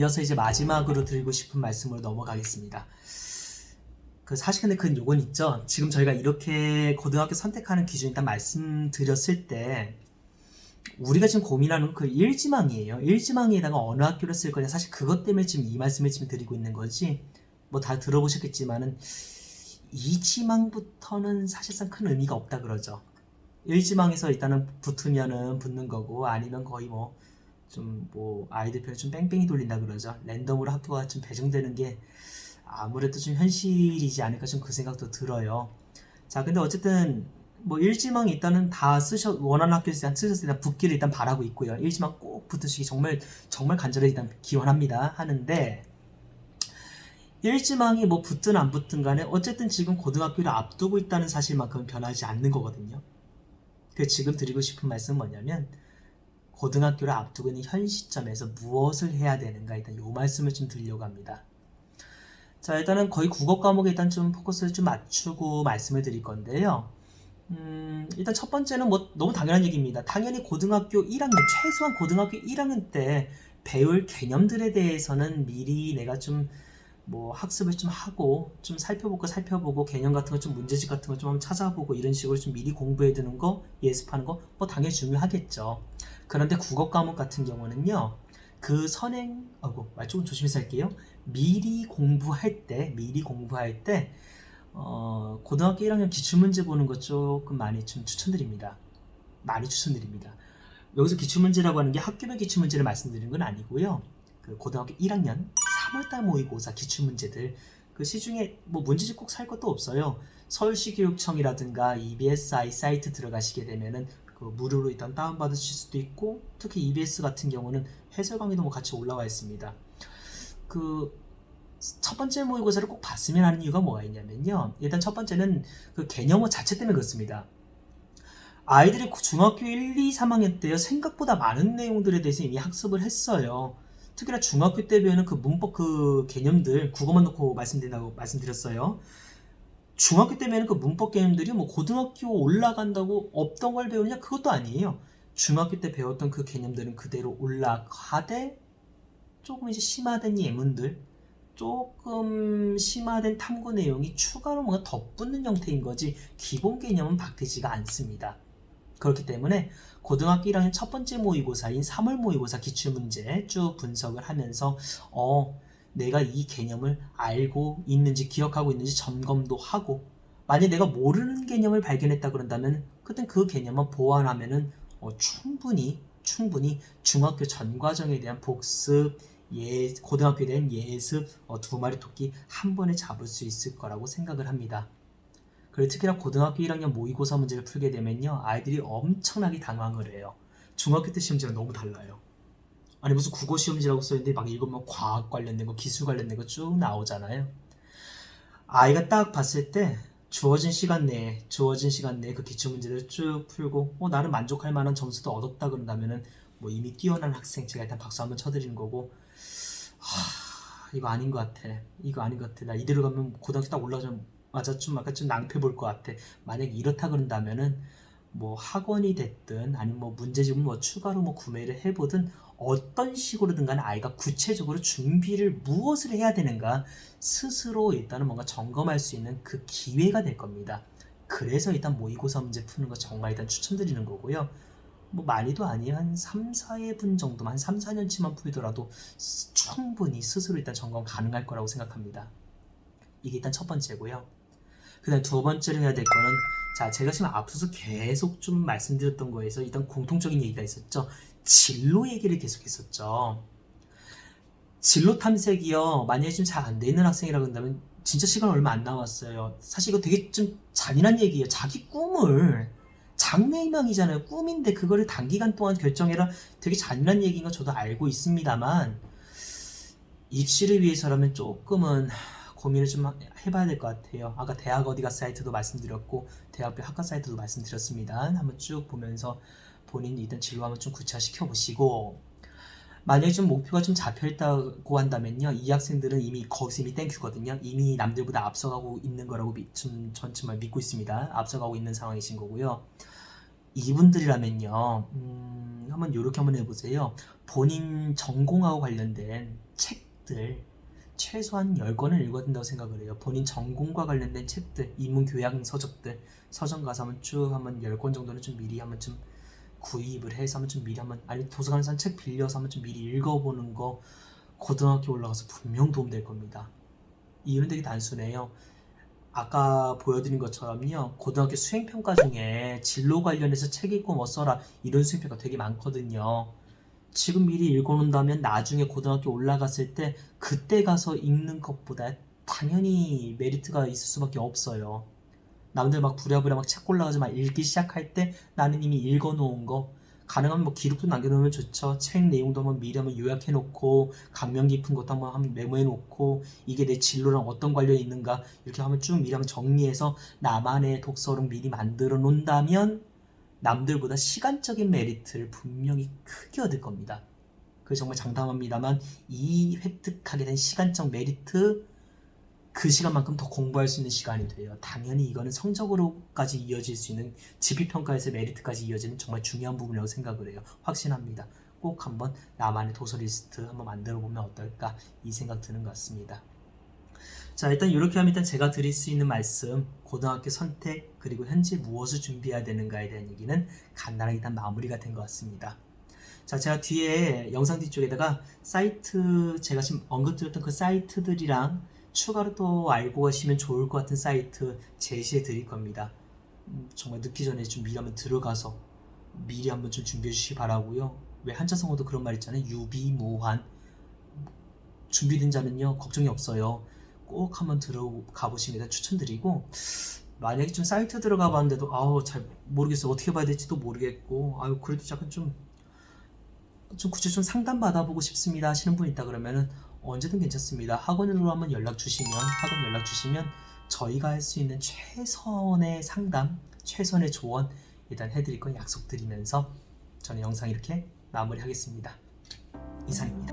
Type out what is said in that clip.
이어서 이제 마지막으로 드리고 싶은 말씀으로 넘어가겠습니다. 사실 근데 그 요건 있죠. 지금 저희가 이렇게 고등학교 선택하는 기준 일단 말씀드렸을 때 우리가 지금 고민하는 그 1지망이에요. 1지망에다가 어느 학교를 쓸 거냐. 사실 그것 때문에 지금 이 말씀을 지금 드리고 있는 거지. 뭐 다 들어보셨겠지만은 2지망부터는 사실상 큰 의미가 없다 그러죠. 1지망에서 일단은 붙으면은 붙는 거고 아니면 거의 뭐 좀 뭐 아이들 편을 좀 뺑뺑이 돌린다 그러죠. 랜덤으로 학교가 좀 배정되는 게 아무래도 좀 현실이지 않을까 좀 그 생각도 들어요. 자, 근데 어쨌든 뭐 1지망이 일단은 다 원하는 학교에서 일단 쓰셨을 때 붙기를 일단 바라고 있고요. 1지망 꼭 붙으시기 정말 간절히 일단 기원합니다. 하는데 1지망이 뭐 붙든 안 붙든 간에 어쨌든 지금 고등학교를 앞두고 있다는 사실만큼은 변하지 않는 거거든요. 그 지금 드리고 싶은 말씀은 뭐냐면 고등학교를 앞두고 있는 현 시점에서 무엇을 해야 되는가 일단 요 말씀을 좀 드리려고 합니다. 자, 일단은 거의 국어 과목에 일단 좀 포커스를 좀 맞추고 말씀을 드릴 건데요. 일단 첫 번째는 뭐 너무 당연한 얘기입니다. 당연히 고등학교 1학년, 최소한 고등학교 1학년 때 배울 개념들에 대해서는 미리 내가 좀 뭐 학습을 좀 하고 좀 살펴보고 개념 같은 거 좀 문제집 같은 거 좀 한번 찾아보고 이런 식으로 좀 미리 공부해 두는 거, 예습하는 거 뭐 당연히 중요하겠죠. 그런데 국어 과목 같은 경우는요. 그 말 조금 조심해서 할게요. 미리 공부할 때 고등학교 1학년 기출문제 보는 거 조금 많이 좀 추천드립니다. 여기서 기출문제라고 하는 게 학교별 기출문제를 말씀드리는 건 아니고요. 그 고등학교 1학년 3월달 모의고사 기출문제들 그 시중에 뭐 문제집 꼭 살 것도 없어요. 서울시 교육청이라든가 EBSI 사이트 들어가시게 되면은 그 무료로 일단 다운받으실 수도 있고 특히 EBS 같은 경우는 해설 강의도 뭐 같이 올라와 있습니다. 그 첫 번째 모의고사를 꼭 봤으면 하는 이유가 뭐가 있냐면요. 일단 첫 번째는 그 개념어 자체 때문에 그렇습니다. 아이들이 중학교 1, 2, 3학년 때요 생각보다 많은 내용들에 대해서 이미 학습을 했어요. 특히나 중학교 때 배우는 그 문법 그 개념들 국어만 놓고 말씀드린다고 말씀드렸어요. 중학교 때 배우는 그 문법 개념들이 뭐 고등학교 올라간다고 없던 걸 배우느냐 그것도 아니에요. 중학교 때 배웠던 그 개념들은 그대로 올라가되 조금 이제 심화된 예문들 조금 심화된 탐구 내용이 추가로 뭔가 덧붙는 형태인 거지 기본 개념은 바뀌지가 않습니다. 그렇기 때문에 고등학교 1학년 첫 번째 모의고사인 3월 모의고사 기출문제 쭉 분석을 하면서 내가 이 개념을 알고 있는지 기억하고 있는지 점검도 하고 만약 내가 모르는 개념을 발견했다 그런다면 그땐 그 개념을 보완하면은 충분히 중학교 전 과정에 대한 복습 고등학교에 대한 예습 두 마리 토끼 한 번에 잡을 수 있을 거라고 생각을 합니다. 그리고 특히나 고등학교 1학년 모의고사 문제를 풀게 되면요 아이들이 엄청나게 당황을 해요. 중학교 때 시험지랑 너무 달라요. 아니 무슨 국어 시험지라고 써있는데 막 읽으면 과학 관련된 거 기술 관련된 거 쭉 나오잖아요. 아이가 딱 봤을 때 주어진 시간 내에 그 기출문제를 쭉 풀고 나는 만족할 만한 점수도 얻었다 그런다면은 뭐 이미 뛰어난 학생 제가 일단 박수 한번 쳐드리는 거고 이거 아닌 것 같아. 나 이대로 가면 고등학교 딱 올라가면 맞아 좀 약간 좀 낭패 볼 것 같아. 만약에 이렇다 그런다면은 뭐 학원이 됐든 아니면 뭐 문제집을 뭐 추가로 뭐 구매를 해보든 어떤 식으로든 간에 아이가 구체적으로 준비를 무엇을 해야 되는가 스스로 일단은 뭔가 점검할 수 있는 그 기회가 될 겁니다. 그래서 일단 모의고사 문제 푸는 거 정말 일단 추천드리는 거고요. 뭐 많이도 아니에요. 한 3, 4회분 정도만, 한 3, 4년치만 풀더라도 충분히 스스로 일단 점검 가능할 거라고 생각합니다. 이게 일단 첫 번째고요. 그 다음 두 번째로 해야 될 거는 자 제가 지금 앞서서 계속 좀 말씀드렸던 거에서 일단 공통적인 얘기가 있었죠. 진로 얘기를 계속 했었죠. 진로 탐색이요. 만약에 좀 잘 안 되는 학생이라고 한다면 진짜 시간 얼마 안 남았어요. 사실 이거 되게 좀 잔인한 얘기예요. 자기 꿈을 장래희망이잖아요. 꿈인데 그거를 단기간 동안 결정해라 되게 잔인한 얘기인 거 저도 알고 있습니다만 입시를 위해서라면 조금은 고민을 좀 해봐야 될 것 같아요. 아까 대학 어디가 사이트도 말씀드렸고 대학별 학과 사이트도 말씀드렸습니다. 한번 쭉 보면서 본인이 일단 진로 한번 좀 구체화시켜 보시고 만약에 좀 목표가 좀 잡혀있다고 한다면요 이 학생들은 이미 거기서 이미 땡큐거든요. 이미 남들보다 앞서가고 있는 거라고 전 정말 믿고 있습니다. 앞서가고 있는 상황이신 거고요. 이분들이라면요 한번 요렇게 한번 해보세요. 본인 전공하고 관련된 책 책들 최소한 10권을 읽어야 된다고 생각을 해요. 본인 전공과 관련된 책들, 인문교양 서적들, 서점 가서 한번 쭉 한번 10권 정도는 좀 미리 한번 좀 구입을 해서 한번 좀 미리 한번, 아니 도서관에서 책 빌려서 한번 좀 미리 읽어보는 거 고등학교 올라가서 분명 도움될 겁니다. 이유는 되게 단순해요. 아까 보여드린 것처럼요, 고등학교 수행평가 중에 진로 관련해서 책 읽고 뭐 써라 이런 수행평가 되게 많거든요. 지금 미리 읽어놓는다면 나중에 고등학교 올라갔을 때 그때 가서 읽는 것보다 당연히 메리트가 있을 수밖에 없어요. 남들 막 부랴부랴 막 책 골라가지고 막 읽기 시작할 때 나는 이미 읽어놓은 거, 가능하면 뭐 기록도 남겨놓으면 좋죠. 책 내용도 한번 미리 한번 요약해놓고 감명 깊은 것도 한번 메모해놓고 이게 내 진로랑 어떤 관련이 있는가 이렇게 한번 쭉 미리 한번 정리해서 나만의 독서록 미리 만들어 놓는다면 남들보다 시간적인 메리트를 분명히 크게 얻을 겁니다. 그게 정말 장담합니다만 이 획득하게 된 시간적 메리트, 그 시간만큼 더 공부할 수 있는 시간이 돼요. 당연히 이거는 성적으로까지 이어질 수 있는 지필평가에서 메리트까지 이어지는 정말 중요한 부분이라고 생각을 해요. 확신합니다. 꼭 한번 나만의 도서 리스트 한번 만들어 보면 어떨까 이 생각 드는 것 같습니다. 자, 일단 이렇게 하면 일단 제가 드릴 수 있는 말씀, 고등학교 선택 그리고 현재 무엇을 준비해야 되는가에 대한 얘기는 간단하게 일단 마무리가 된 것 같습니다. 자, 제가 뒤에 영상 뒤쪽에다가 사이트, 제가 지금 언급드렸던 그 사이트들이랑 추가로 또 알고 가시면 좋을 것 같은 사이트 제시해 드릴 겁니다. 정말 늦기 전에 좀 미리 한번 들어가서 미리 한번 좀 준비해 주시기 바라고요. 왜 한자성어도 그런 말 있잖아요. 유비무환. 준비된 자는요 걱정이 없어요. 꼭 한번 들어가 보시면 추천드리고, 만약에 좀 사이트 들어가 봤는데도 아우 잘 모르겠어요, 어떻게 봐야 될지도 모르겠고, 아유 그래도 약간 좀 구체적으로 좀 상담 받아보고 싶습니다 하시는 분 있다 그러면은 언제든 괜찮습니다. 학원으로 한번 연락 주시면 저희가 할 수 있는 최선의 상담, 최선의 조언 일단 해드릴 건 약속드리면서 저는 영상 이렇게 마무리하겠습니다. 이상입니다.